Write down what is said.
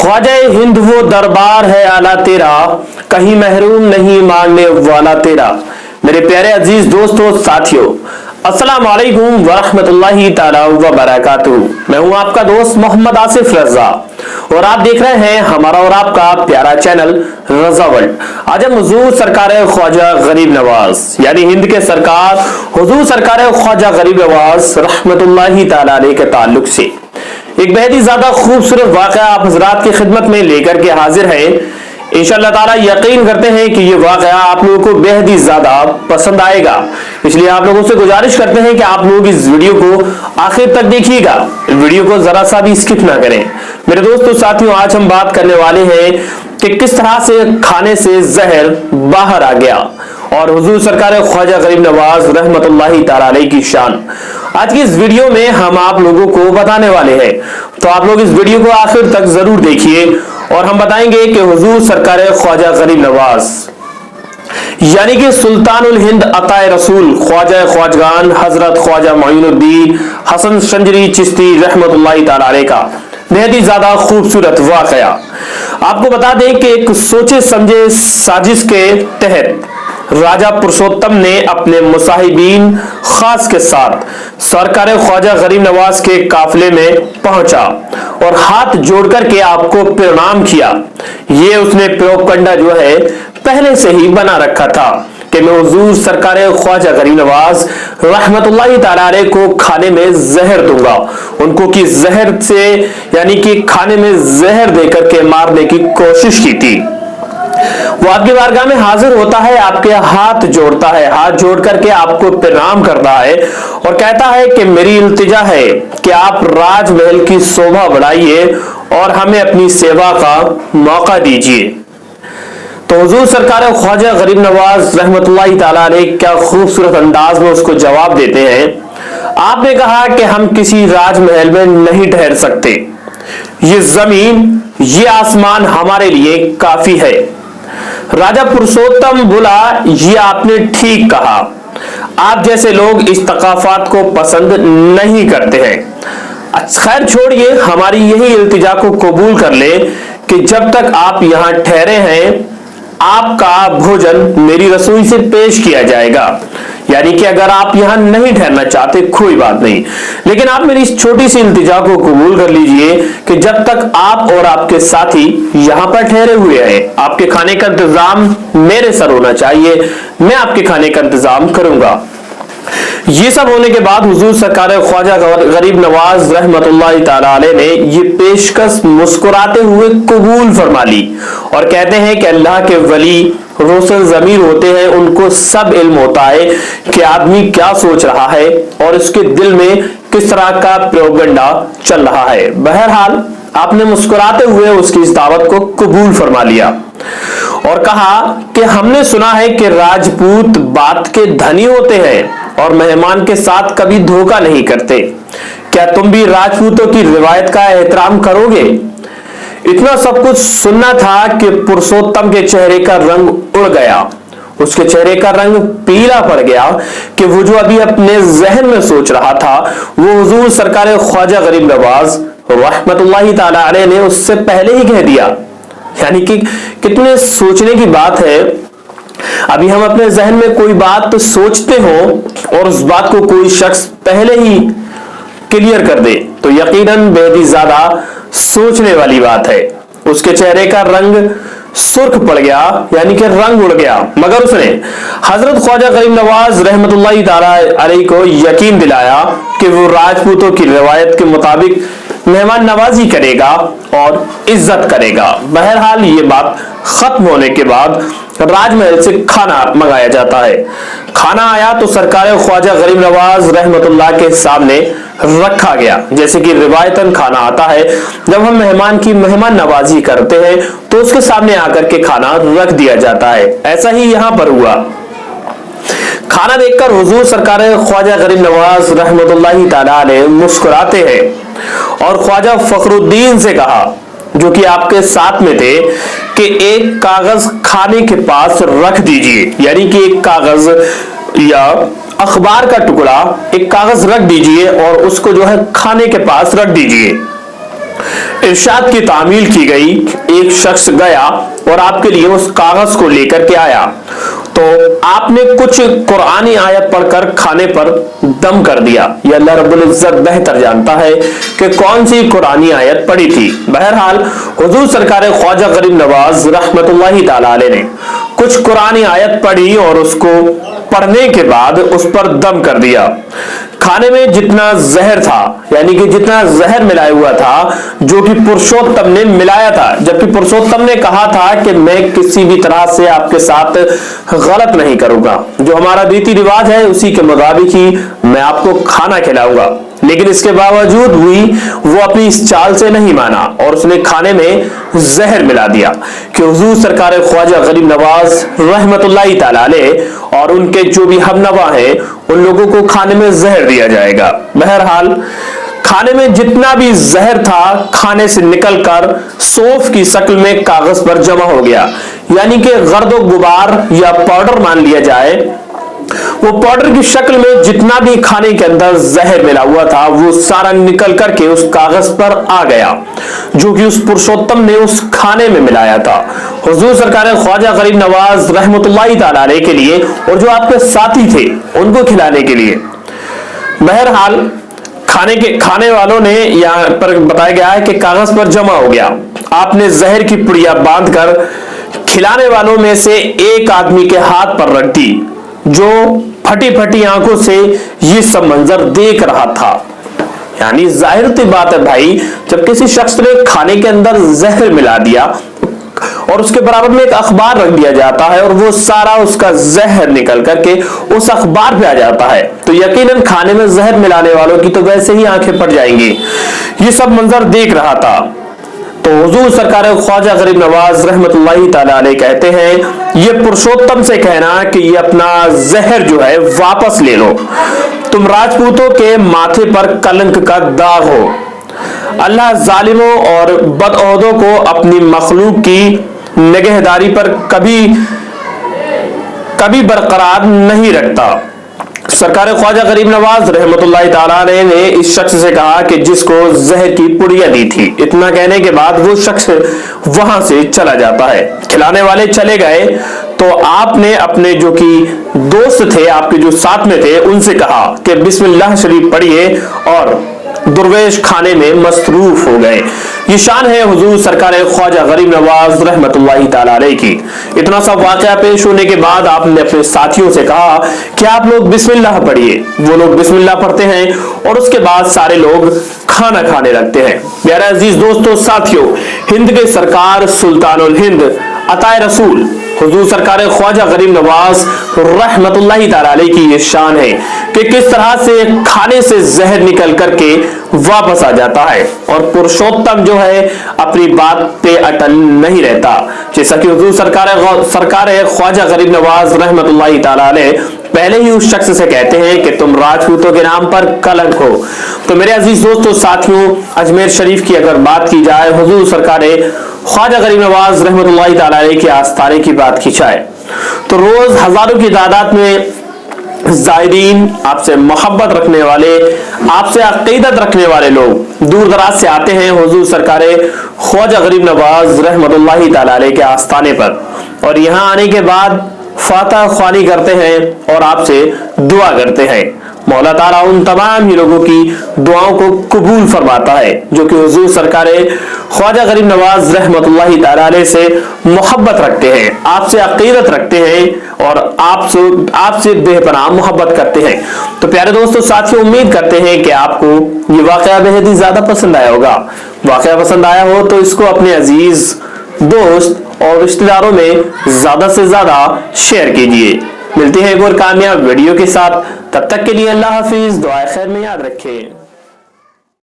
ख्वाजा हिंद वो दरबार है आला तेरा, कहीं महरूम नहीं मांगने वाला तेरा। मेरे प्यारे अजीज दोस्तों साथियों, अस्सलाम वालेकुम वरहमतुल्लाहि ताला व बरकातुहू। मैं हूं आपका दोस्त मोहम्मद आसिफ रजा और आप देख रहे हैं हमारा और आपका प्यारा चैनल रजा वर्ल्ड। आज हम हुजूर सरकार ख्वाजा गरीब नवाज यानी हिंद के सरकार हुजूर सरकार ख्वाजा गरीब नवाज रहमतुल्लाहि ताला अलैह के ताल्लुक से एक बेहद ही ज्यादा खूबसूरत वाकया आप हजरात की खिदमत में लेकर के हाजिर है। इंशाअल्लाह ताला यकीन करते हैं कि ये वाकया आप लोगों को बेहद ही ज्यादा पसंद आएगा, इसलिए आप लोगों से गुजारिश करते हैं कि आप लोग इस वीडियो को आखिर तक देखिएगा, वीडियो को जरा सा भी स्किप ना करें। मेरे दोस्तों साथियों, आज हम बात करने वाले हैं कि किस तरह से खाने से जहर बाहर आ गया और हुजूर सरकार ख्वाजा गरीब नवाज रहमतुल्लाहि ताला अलैह की शान आज की इस वीडियो में हम आप लोगों को बताने वाले हैं। तो आप लोग इस वीडियो को आखिर तक जरूर देखिए और हम बताएंगे कि हुजूर सरकार ख्वाजा गरीब नवाज यानी कि सुल्तानुल हिंद अताए रसूल ख्वाजा ख्वाजगान हजरत ख्वाजा मोइनुद्दीन हसन शंजरी चिश्ती रहमतुल्लाहि ताला अलैह का बेहद ही ज्यादा खूबसूरत वाकया। आपको बता दें कि एक सोचे समझे साजिश के तहत राजा पुरुषोत्तम ने अपने मुसाहिबीन खास के साथ सरकार ख्वाजा गरीब नवाज के काफिले में पहुंचा और हाथ जोड़कर के आपको प्रणाम किया। ये उसने प्रोपगंडा जो है पहले से ही बना रखा था कि मैं हुजूर सरकार ख्वाजा गरीब नवाज रहमतुल्लाहि ताला अलैह को खाने में जहर दूंगा, उनको की जहर से यानी कि खाने में जहर देकर के मारने की कोशिश की थी। वो आपकी बारगाह में हाजिर होता है, आपके हाथ जोड़ता है, हाथ जोड़ करके आपको प्रणाम करता है और कहता है कि मेरी इल्तिजा है कि आप राजमहल की शोभा बढ़ाइए और हमें अपनी सेवा का मौका दीजिए। तो हुजूर सरकार ख्वाजा गरीब नवाज रहमतुल्लाहि ताला अलैह क्या खूबसूरत अंदाज में उसको जवाब देते हैं। आपने कहा कि हम किसी राजमहल में नहीं ठहर सकते, ये जमीन ये आसमान हमारे लिए काफी है। राजा पुरुषोत्तम बोला, ये आपने ठीक कहा, आप जैसे लोग इस तकाफात को पसंद नहीं करते हैं। खैर छोड़िए, हमारी यही इल्तिजा को कबूल कर ले कि जब तक आप यहाँ ठहरे हैं आपका भोजन मेरी रसोई से पेश किया जाएगा। यानी कि अगर आप यहाँ नहीं ठहरना चाहते कोई बात नहीं, लेकिन आप मेरी इस छोटी सी इल्तिजा को कबूल कर लीजिए कि जब तक आप और आपके साथी यहाँ पर ठहरे हुए हैं आपके खाने का इंतजाम मेरे सर होना चाहिए, मैं आपके खाने का इंतजाम करूंगा। ये सब होने के बाद हुजूर सरकार ख्वाजा गरीब नवाज रहमतुल्लाहि ताला अलैह ने ये पेशकश मुस्कुराते हुए कबूल फरमा ली और कहते हैं कि अल्लाह के वली रोशन ज़मीर होते हैं, उनको सब इल्म होता है कि आदमी क्या सोच रहा है और उसके दिल में किस तरह का प्रोपगंडा चल रहा है। बहरहाल आपने मुस्कुराते हुए उसकी इस दावत को कबूल फरमा लिया और कहा कि हमने सुना है कि राजपूत बात के धनी होते हैं और मेहमान के साथ कभी धोखा नहीं करते, क्या तुम भी राजपूतों की रिवायत का एहतराम करोगे? इतना सब कुछ सुनना था कि पुरुषोत्तम के चेहरे का रंग उड़ गया, उसके चेहरे का रंग पीला पड़ गया कि वो जो अभी अपने जहन में सोच रहा था वो हुजूर सरकार ख्वाजा गरीब नवाज रहमतुल्लाहि ताला अलैह ने उससे पहले ही कह दिया। यानी कि कितने सोचने की बात है। अभी हम अपने जहन में कोई बात सोचते हो और उस बात को कोई शख्स पहले ही क्लियर कर दे तो यकीनन बेहद ही ज्यादा सोचने वाली बात है। उसके चेहरे का रंग सुर्ख पड़ गया यानी कि रंग उड़ गया, मगर उसने हजरत ख्वाजा गरीब नवाज रहमतुल्लाहि ताला अलैह को यकीन दिलाया कि वो राजपूतों की रिवायत के मुताबिक मेहमान नवाजी करेगा और इज्जत करेगा। बहरहाल ये बात खत्म होने के बाद राजमहल से खाना मंगाया जाता है। खाना आया तो सरकार ख्वाजा गरीब नवाज रहमतुल्लाह के सामने रखा गया। जैसे कि रिवायतन खाना आता है, जब हम मेहमान की मेहमान नवाजी करते हैं तो उसके सामने आकर के खाना रख दिया जाता है, ऐसा ही यहाँ पर हुआ। खाना देखकर हुजूर सरकार ख्वाजा गरीब नवाज रहमतुल्लाहि ताला अलैह मुस्कुराते हैं और ख्वाजा फखरुद्दीन से कहा जो कि आपके साथ में थे कि एक कागज खाने के पास रख दीजिए, यानी कि एक कागज या अखबार का टुकड़ा एक कागज रख दीजिए और उसको जो है खाने के पास रख दीजिए। इरशाद की तामील की गई। एक शख्स गया और आपके लिए उस कागज को लेकर के आया, तो आपने कुछ कुरानी आयत पढ़कर खाने पर दम कर दिया। ये अल्लाह रब्बुल इज्जत बेहतर जानता है कि कौन सी कुरानी आयत पढ़ी थी। बहरहाल हुजूर सरकार ख्वाजा गरीब नवाज रहमतुल्लाहि ताला अलैह ने कुछ कुरानी आयत पढ़ी और उसको पढ़ने के बाद उस पर दम कर दिया। खाने में जितना जहर था, यानी कि जितना जहर मिलाया हुआ था, जो कि पुरुषोत्तम ने मिलाया था, जबकि पुरुषोत्तम ने कहा था कि मैं किसी भी तरह से आपके साथ गलत नहीं करूंगा, जो हमारा रीति रिवाज है उसी के मुताबिक ही मैं आपको खाना खिलाऊंगा। लेकिन इसके बावजूद भी वो अपनी इस चाल से नहीं माना और उसने खाने में जहर मिला दिया कि हुजूर सरकार ख्वाजा गरीब नवाज रहमतुल्लाहि ताला अलैह और उनके जो भी हमनवा हैं उन लोगों को खाने में जहर दिया जाएगा। बहरहाल खाने में जितना भी जहर था खाने से निकलकर सौंफ की शक्ल में कागज पर जमा हो गया, यानी कि गर्द गुबार या पाउडर मान लिया जाए। वो पाउडर की शक्ल में जितना भी खाने के अंदर जहर मिला हुआ था वो सारा निकल करके उस कागज पर आ गया, जो कि उस पुरुषोत्तम ने उस खाने में मिलाया था हुजूर सरकार ख्वाजा गरीब नवाज रहमतुल्लाहि ताला अलैह के लिए और जो आपके साथी थे उनको खिलाने के लिए। बहरहाल खाने वालों ने यहाँ पर बताया गया है कि कागज पर जमा हो गया। आपने जहर की पुड़िया बांधकर खिलाने वालों में से एक आदमी के हाथ पर रख दी, जो फटी फटी आंखों से ये सब मंजर देख रहा था। यानी जाहिर सी बात है भाई, जब किसी शख्स ने खाने के अंदर जहर मिला दिया और उसके बराबर में एक अखबार रख दिया जाता है और वो सारा उसका जहर निकल करके उस अखबार पे आ जाता है, तो यकीनन खाने में जहर मिलाने वालों की तो वैसे ही आंखें फट जाएंगी। ये सब मंजर देख रहा था। तो हुजूर सरकार ख्वाजा गरीब नवाज रहमतुल्लाहि ताला अलैह कहते हैं, ये पुरुषोत्तम से कहना कि ये अपना जहर जो है वापस ले लो। तुम राजपूतों के माथे पर कलंक का दाग हो। अल्लाह जालिमों और बदऔदों को अपनी मखलूक की निगहदारी पर कभी बरकरार नहीं रखता। सरकार ख्वाजा गरीब नवाज रहमतुल्लाहि ताला अलैह ने इस शख्स से कहा कि जिसको जहर की पुड़िया दी थी। इतना कहने के बाद वो शख्स वहां से चला जाता है। खिलाने वाले चले गए तो आपने अपने जो कि दोस्त थे, आपके जो साथ में थे, उनसे कहा कि बिस्मिल्लाह शरीफ पढ़िए और दुर्वेश खाने में मसरूफ हो गए। ये शान है हुजूर सरकार ख्वाजा गरीब नवाज रहमतुल्लाहि ताला अलैह की। इतना सा वाकया पेश होने के बाद आपने अपने साथियों से कहा कि आप लोग बिस्मिल्लाह पढ़िए। वो लोग बिस्मिल्लाह पढ़ते हैं और उसके बाद सारे लोग खाना खाने लगते हैं। प्यारे अजीज दोस्तों साथियों, हिंद के सरकार सुल्तानुल हिंद अताए रसूल हुजूर सरकार ख्वाजा गरीब नवाज रहमतुल्लाहि ताला अलैह की ये शान है कि किस तरह से खाने से जहर निकल करके वापस आ जाता है और पुरुषोत्तम जो है अपनी बात पे अटल नहीं रहता। जैसा कि हुजूर सरकार ख्वाजा गरीब नवाज रहमतुल्लाहि ताला अलैह पहले ही उस शख्स से कहते हैं कि तुम राजपूतों के नाम पर कलंक हो। तो मेरे अजीज दोस्तों साथियों, अजमेर शरीफ की अगर बात की जाए, हुजूर सरकार ख्वाजा गरीब नवाज रहमतुल्लाहि ताला अलैह के आस्थाने की बात की जाए, तो रोज हजारों की तादाद में ज़ायरीन, आपसे मोहब्बत रखने वाले, आपसे अकीदत रखने वाले लोग दूर दराज से आते हैं हुजूर सरकार ख्वाजा गरीब नवाज रहमतुल्लाहि ताला अलैह के आस्थाने पर और यहाँ आने के बाद फातह ख्वानी करते हैं और आपसे दुआ करते हैं। मौला ताला उन तमाम ही लोगों की दुआओं को कबूल फरमाता है जो कि हुजूर सरकार ख्वाजा गरीब नवाज रहमतुल्लाहि ताला अलैह से मोहब्बत रखते हैं, आपसे अकीदत रखते हैं और आपसे बेपनाह मोहब्बत करते हैं। तो प्यारे दोस्तों साथियों, उम्मीद करते हैं कि आपको ये वाकया बेहद ही ज्यादा पसंद आया होगा। वाकया पसंद आया हो तो इसको अपने अजीज दोस्त और रिश्तेदारों में ज्यादा से ज्यादा शेयर कीजिए। मिलते हैं एक और कामयाब वीडियो के साथ, तब तक के लिए अल्लाह हाफिज, दुआ खैर में याद रखें।